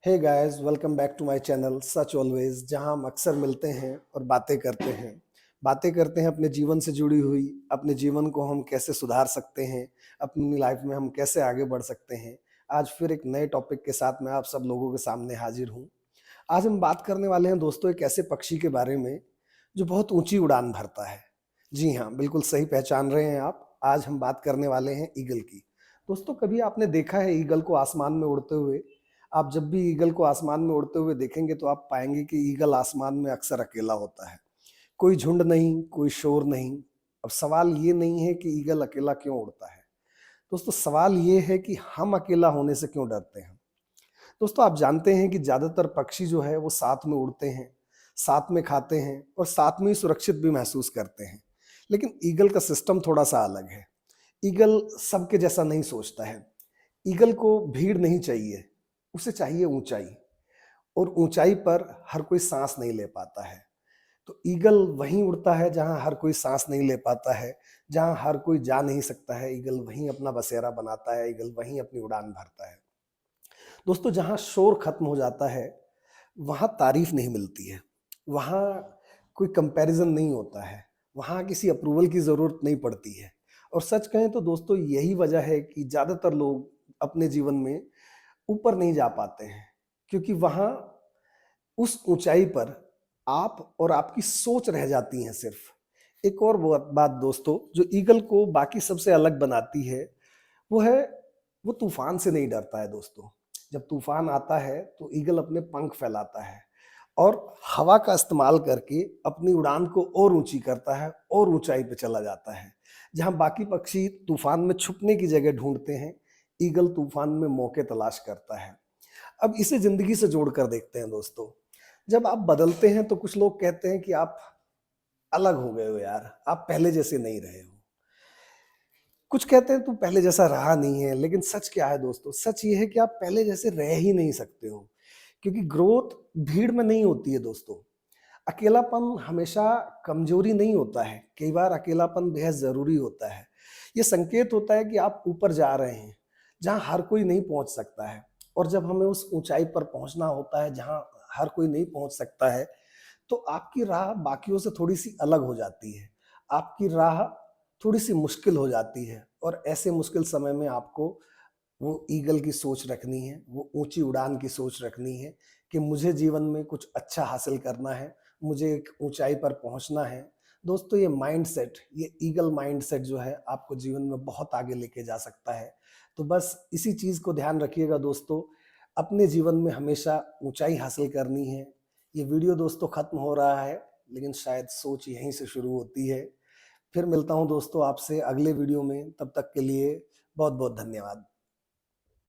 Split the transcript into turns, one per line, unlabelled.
Hey guys, welcome back to my channel सच always, जहां हम अक्सर मिलते हैं और बातें करते हैं अपने जीवन से जुड़ी हुई। अपने जीवन को हम कैसे सुधार सकते हैं, अपनी लाइफ में हम कैसे आगे बढ़ सकते हैं। आज फिर एक नए टॉपिक के साथ मैं आप सब लोगों के सामने हाजिर हूं। आज हम बात करने वाले हैं दोस्तों एक ऐसे पक्षी के बारे में जो बहुत ऊंची उड़ान भरता है। जी हाँ, बिल्कुल सही पहचान रहे हैं आप। आज हम बात करने वाले हैं ईगल की। दोस्तों, कभी आपने देखा है ईगल को आसमान में उड़ते हुए? आप जब भी ईगल को आसमान में उड़ते हुए देखेंगे तो आप पाएंगे कि ईगल आसमान में अक्सर अकेला होता है। कोई झुंड नहीं, कोई शोर नहीं। अब सवाल ये नहीं है कि ईगल अकेला क्यों उड़ता है। दोस्तों, सवाल ये है कि हम अकेला होने से क्यों डरते हैं। दोस्तों, आप जानते हैं कि ज्यादातर पक्षी जो है वो साथ में उड़ते हैं, साथ में खाते हैं और साथ में ही सुरक्षित भी महसूस करते हैं। लेकिन ईगल का सिस्टम थोड़ा सा अलग है। ईगल सबके जैसा नहीं सोचता है। ईगल को भीड़ नहीं चाहिए, उसे चाहिए ऊंचाई। और ऊंचाई पर हर कोई सांस नहीं ले पाता है। तो ईगल वहीं उड़ता है जहां हर कोई सांस नहीं ले पाता है, जहां हर कोई जा नहीं सकता है। ईगल वहीं अपना बसेरा बनाता है, ईगल वहीं अपनी उड़ान भरता है। दोस्तों, जहां शोर खत्म हो जाता है वहां तारीफ नहीं मिलती है, वहां कोई कंपैरिजन नहीं होता है, वहां किसी अप्रूवल की जरूरत नहीं पड़ती है। और सच कहें तो दोस्तों, यही वजह है कि ज्यादातर लोग अपने जीवन में ऊपर नहीं जा पाते हैं, क्योंकि वहां उस ऊंचाई पर आप और आपकी सोच रह जाती है सिर्फ। एक और बात दोस्तों जो ईगल को बाकी सबसे अलग बनाती है, वो है वो तूफान से नहीं डरता है दोस्तों। जब तूफान आता है तो ईगल अपने पंख फैलाता है और हवा का इस्तेमाल करके अपनी उड़ान को और ऊंची करता है और ऊंचाई पे चला जाता है। जहां बाकी पक्षी तूफान में छुपने की जगह ढूंढते हैं, ईगल तूफान में मौके तलाश करता है। अब इसे जिंदगी से जोड़कर देखते हैं दोस्तों। जब आप बदलते हैं तो कुछ लोग कहते हैं कि आप अलग हो गए हो यार, आप पहले जैसे नहीं रहे हो। कुछ कहते हैं तू पहले जैसा रहा नहीं है। लेकिन सच क्या है दोस्तों? सच ये है कि आप पहले जैसे रह ही नहीं सकते हो, क्योंकि ग्रोथ भीड़ में नहीं होती है दोस्तों। अकेलापन हमेशा कमजोरी नहीं होता है, कई बार अकेलापन बेहद जरूरी होता है। ये संकेत होता है कि आप ऊपर जा रहे हैं, जहां हर कोई नहीं पहुंच सकता है। और जब हमें उस ऊंचाई पर पहुंचना होता है जहां हर कोई नहीं पहुंच सकता है, तो आपकी राह बाकियों से थोड़ी सी अलग हो जाती है। आपकी राह थोड़ी सी मुश्किल हो जाती है और ऐसे मुश्किल समय में आपको वो ईगल की सोच रखनी है, वो ऊंची उड़ान की सोच रखनी है कि मुझे जीवन में कुछ अच्छा हासिल करना है, मुझे एक ऊंचाई पर पहुंचना है। दोस्तों, ये माइंडसेट, ये ईगल माइंडसेट जो है आपको जीवन में बहुत आगे लेके जा सकता है। तो बस इसी चीज को ध्यान रखिएगा दोस्तों। अपने जीवन में हमेशा ऊंचाई हासिल करनी है। ये वीडियो दोस्तों खत्म हो रहा है, लेकिन शायद सोच यहीं से शुरू होती है। फिर मिलता हूं दोस्तों आपसे अगले वीडियो में। तब तक के लिए बहुत बहुत धन्यवाद।